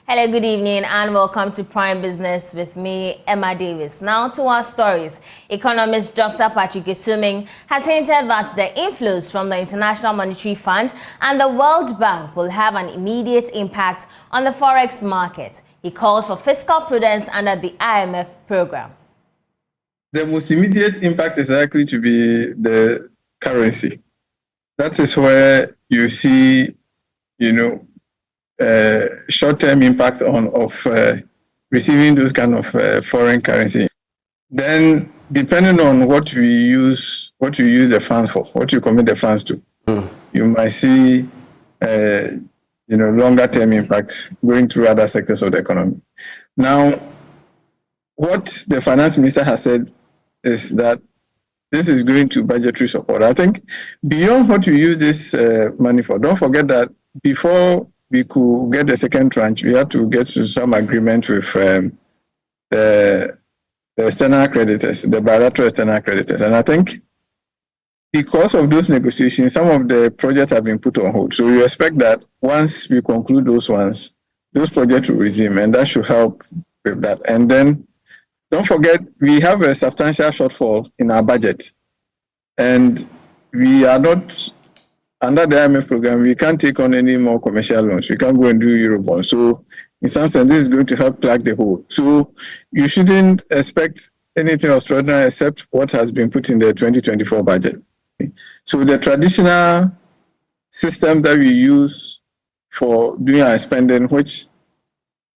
Hello, good evening, and welcome to Prime Business with me, Emma Davis. Now to our stories. Economist Dr. Patrick Esuming has hinted that the inflows from the International Monetary Fund and the World Bank will have an immediate impact on the Forex market. He called for fiscal prudence under the IMF program. The most immediate impact is likely to be the currency. That is where you see, short-term impact of receiving those kind of foreign currency. Then, depending on what you use the funds for, what you commit the funds to, you might see, longer-term impacts going through other sectors of the economy. Now, what the finance minister has said is that this is going to budgetary support. I think beyond what you use this money for, don't forget that before we could get the second tranche, we had to get to some agreement with the external creditors, the bilateral external creditors. And I think because of those negotiations, some of the projects have been put on hold. So we expect that once we conclude those ones, those projects will resume, and that should help with that. And then don't forget, we have a substantial shortfall in our budget, and we are not, under the IMF program, we can't take on any more commercial loans. We can't go and do Eurobonds. So in some sense, this is going to help plug the hole. So you shouldn't expect anything extraordinary except what has been put in the 2024 budget. So the traditional system that we use for doing our spending, which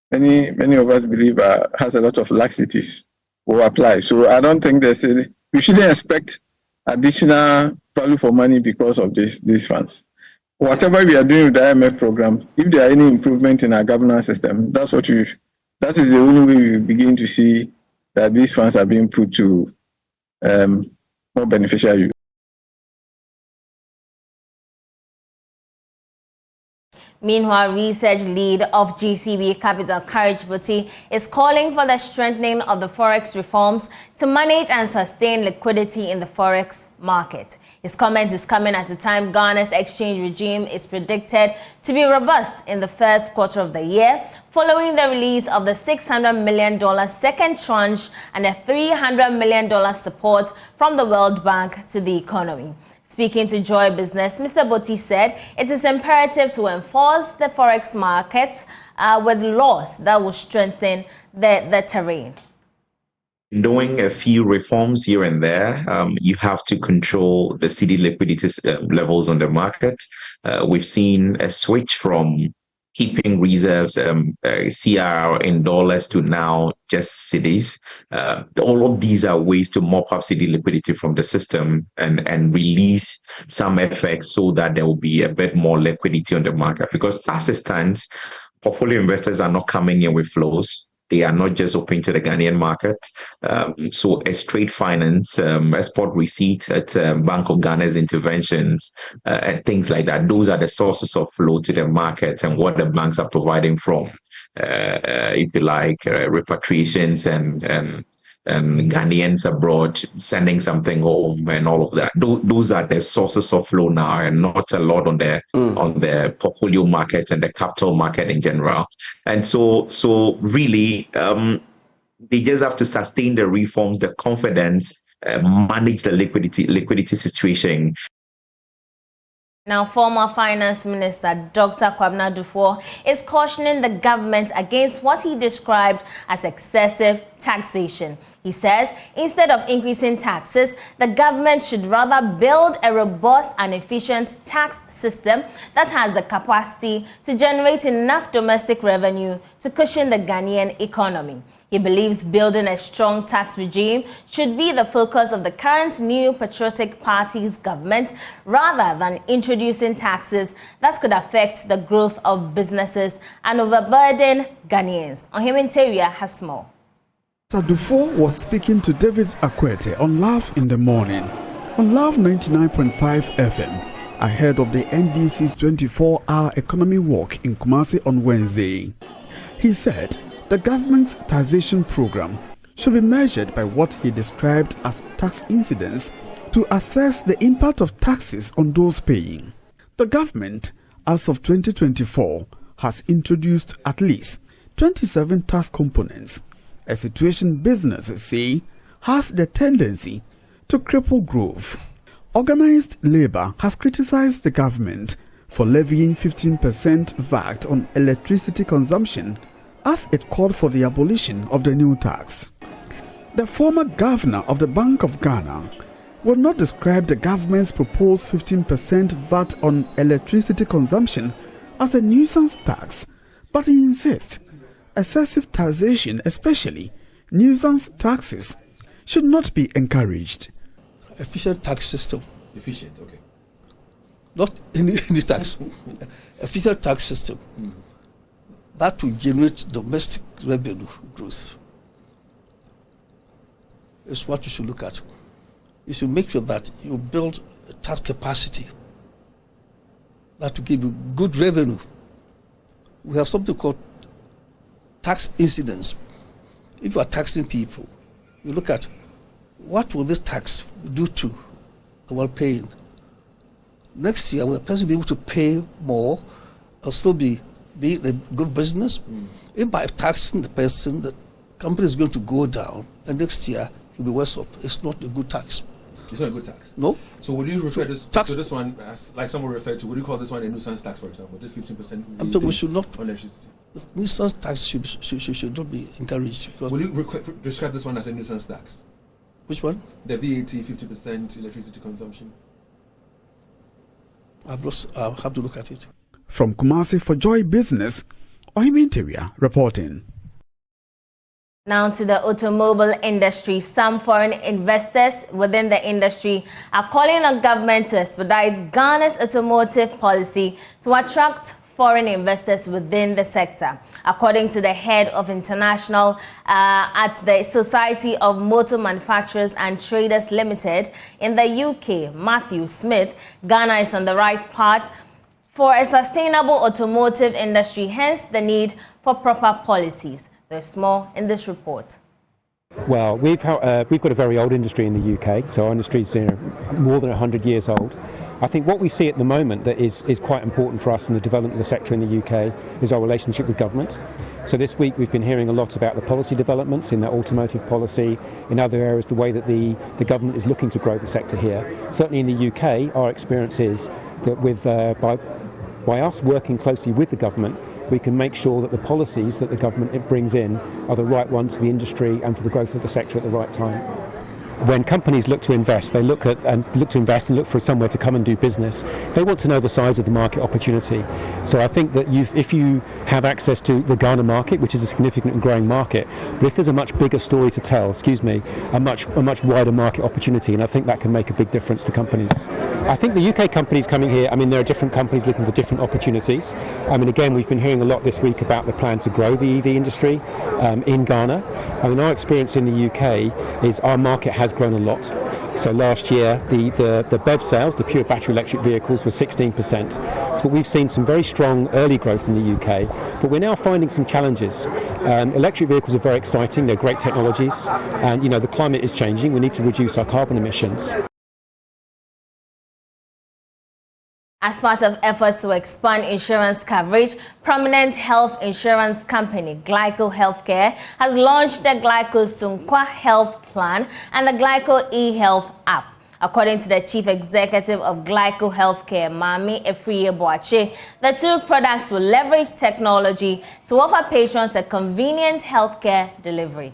many of us believe has a lot of laxities, will apply. So I don't think we shouldn't expect additional value for money because of these funds. Whatever we are doing with the IMF program, if there are any improvement in our governance system, that is the only way we begin to see that these funds are being put to more beneficial use. Meanwhile, research lead of GCB Capital, Courage Buti, is calling for the strengthening of the Forex reforms to manage and sustain liquidity in the Forex market. His comment is coming at a time Ghana's exchange regime is predicted to be robust in the first quarter of the year, following the release of the $600 million second tranche and a $300 million support from the World Bank to the economy. Speaking to Joy Business, Mr. Buti said it is imperative to enforce the Forex market with laws that will strengthen the terrain. Doing a few reforms here and there, you have to control the cedi liquidity levels on the market. We've seen a switch from keeping reserves, CR in dollars to now just cedis. All of these are ways to mop up cedi liquidity from the system and release some effects so that there will be a bit more liquidity on the market. Because as it stands, portfolio investors are not coming in with flows. They are not just open to the Ghanaian market. So as trade finance, export receipts at Bank of Ghana's interventions and things like that, those are the sources of flow to the market and what the banks are providing from, if you like, repatriations and Ghanaians abroad sending something home and all of that. Those are the sources of flow now, and not a lot on the portfolio market and the capital market in general. And so really, they just have to sustain the reforms, the confidence, manage the liquidity situation. Now, former Finance Minister Dr. Kwabena Duffuor is cautioning the government against what he described as excessive taxation. He says instead of increasing taxes, the government should rather build a robust and efficient tax system that has the capacity to generate enough domestic revenue to cushion the Ghanaian economy. He believes building a strong tax regime should be the focus of the current New Patriotic Party's government, rather than introducing taxes that could affect the growth of businesses and overburden Ghanaians. Ohiminteria has more. Dr. Duffuor was speaking to David Akwete on Love in the Morning, on Love 99.5 FM, ahead of the NDC's 24-hour economy walk in Kumasi on Wednesday. He said the government's taxation program should be measured by what he described as tax incidence to assess the impact of taxes on those paying. The government, as of 2024, has introduced at least 27 tax components, a situation businesses say has the tendency to cripple growth. Organized labor has criticized the government for levying 15% VAT on electricity consumption as it called for the abolition of the new tax. The former governor of the Bank of Ghana will not describe the government's proposed 15% VAT on electricity consumption as a nuisance tax, but he insists excessive taxation, especially nuisance taxes, should not be encouraged. Efficient tax system. Efficient, okay. Not any tax. Efficient tax system. That will generate domestic revenue growth. It's what you should look at. You should make sure that you build a tax capacity that will give you good revenue. We have something called tax incidence. If you are taxing people, you look at what will this tax do to the well-paying. Next year, will the person be able to pay more or still be in a good business? If by taxing the person, the company is going to go down, and next year he'll be worse off. It's not a good tax. It's not a good tax? No. So would you refer to this one as, like someone referred to, would you call this one a nuisance tax, for example? This 15%? I'm talking we should not. On electricity. Nuisance tax should not be encouraged. Because will you describe this one as a nuisance tax? Which one? The VAT 50% electricity consumption. I'll have to look at it. From Kumasi for Joy Business, Ohimi Interior reporting. Now to the automobile industry. Some foreign investors within the industry are calling on government to expedite Ghana's automotive policy to attract foreign investors within the sector. According to the head of international at the Society of Motor Manufacturers and Traders Limited in the UK, Matthew Smith, Ghana is on the right path for a sustainable automotive industry, hence the need for proper policies. There's more in this report. Well, we've got a very old industry in the UK, so our industry is more than 100 years old. I think what we see at the moment that is quite important for us in the development of the sector in the UK is our relationship with government. So this week we've been hearing a lot about the policy developments in the automotive policy, in other areas, the way that the government is looking to grow the sector here. Certainly in the UK, our experience is that by us working closely with the government, we can make sure that the policies that the government brings in are the right ones for the industry and for the growth of the sector at the right time. When companies look to invest, they look for somewhere to come and do business. They want to know the size of the market opportunity. So I think that if you have access to the Ghana market, which is a significant and growing market, but if there's a much bigger story to tell, a much wider market opportunity, and I think that can make a big difference to companies. I think the UK companies coming here, there are different companies looking for different opportunities. Again, we've been hearing a lot this week about the plan to grow the EV industry in Ghana. our experience in the UK is our market has grown a lot. So last year, the BEV sales, the pure battery electric vehicles, were 16%. So we've seen some very strong early growth in the UK, but we're now finding some challenges. Electric vehicles are very exciting, they're great technologies, and the climate is changing, we need to reduce our carbon emissions. As part of efforts to expand insurance coverage, prominent health insurance company Glyco Healthcare has launched the Glyco Sunkwa Health Plan and the Glyco eHealth app. According to the chief executive of Glyco Healthcare, Mami Efriye Boache, the two products will leverage technology to offer patrons a convenient healthcare delivery.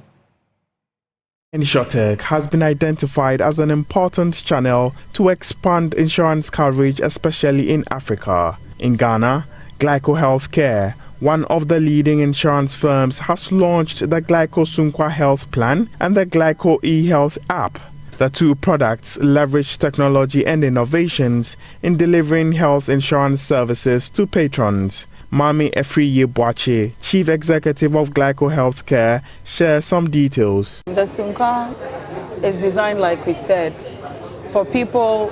InsurTech has been identified as an important channel to expand insurance coverage, especially in Africa. In Ghana, Glyco Healthcare, one of the leading insurance firms, has launched the Glyco Sunkwa Health Plan and the Glyco eHealth app. The two products leverage technology and innovations in delivering health insurance services to patrons. Mami Efriye Boache, Chief Executive of Glyco Healthcare, shares some details. The Sunkwa is designed, like we said, for people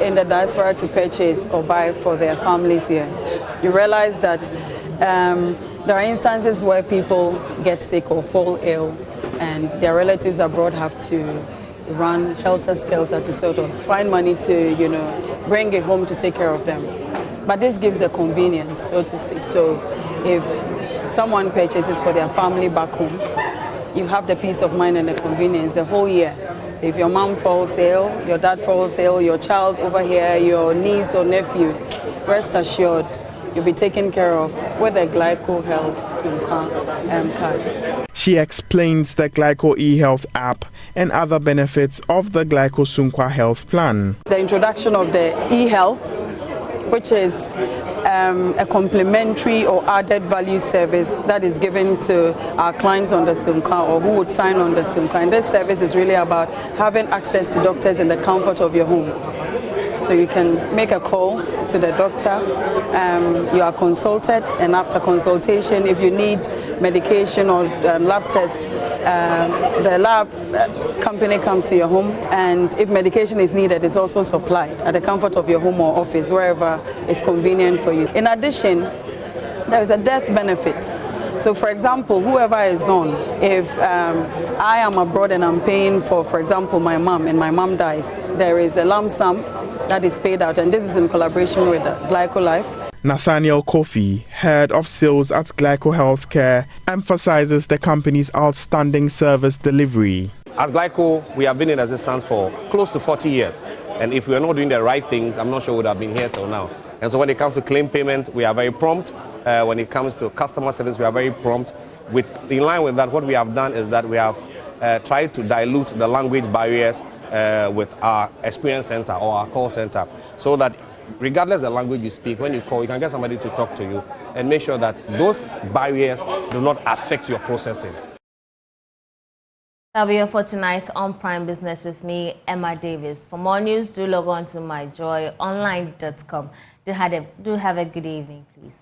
in the diaspora to purchase or buy for their families here. You realize that there are instances where people get sick or fall ill and their relatives abroad have to run helter-skelter to sort of find money to, bring it home to take care of them. But this gives the convenience, so to speak. So if someone purchases for their family back home, you have the peace of mind and the convenience the whole year. So if your mom falls ill, your dad falls ill, your child over here, your niece or nephew, rest assured, you'll be taken care of with a Glyco Health Sumka card. She explains the Glyco eHealth app and other benefits of the Glyco Sumka Health Plan. The introduction of the eHealth, which is a complementary or added value service that is given to our clients on the Sumka or who would sign on the Sumka. And this service is really about having access to doctors in the comfort of your home. So you can make a call to the doctor, you are consulted, and after consultation, if you need medication or lab test, the lab company comes to your home, and if medication is needed, it's also supplied at the comfort of your home or office, wherever is convenient for you. In addition, there is a death benefit. So for example, whoever is on, if I am abroad and I'm paying for example, my mom, and my mom dies, there is a lump sum that is paid out, and this is in collaboration with Glyco Life. Nathaniel Kofi, head of sales at Glyco Healthcare, emphasizes the company's outstanding service delivery. As Glyco, we have been in existence for close to 40 years. And if we are not doing the right things, I'm not sure we would have been here till now. And so when it comes to claim payment, we are very prompt. When it comes to customer service, we are very prompt. In line with that, what we have done is that we have tried to dilute the language barriers with our experience center or our call center, so that regardless of the language you speak, when you call, you can get somebody to talk to you and make sure that those barriers do not affect your processing. That'll be all for tonight on Prime Business with me, Emma Davis. For more news, do log on to myjoyonline.com. Do have a good evening, please.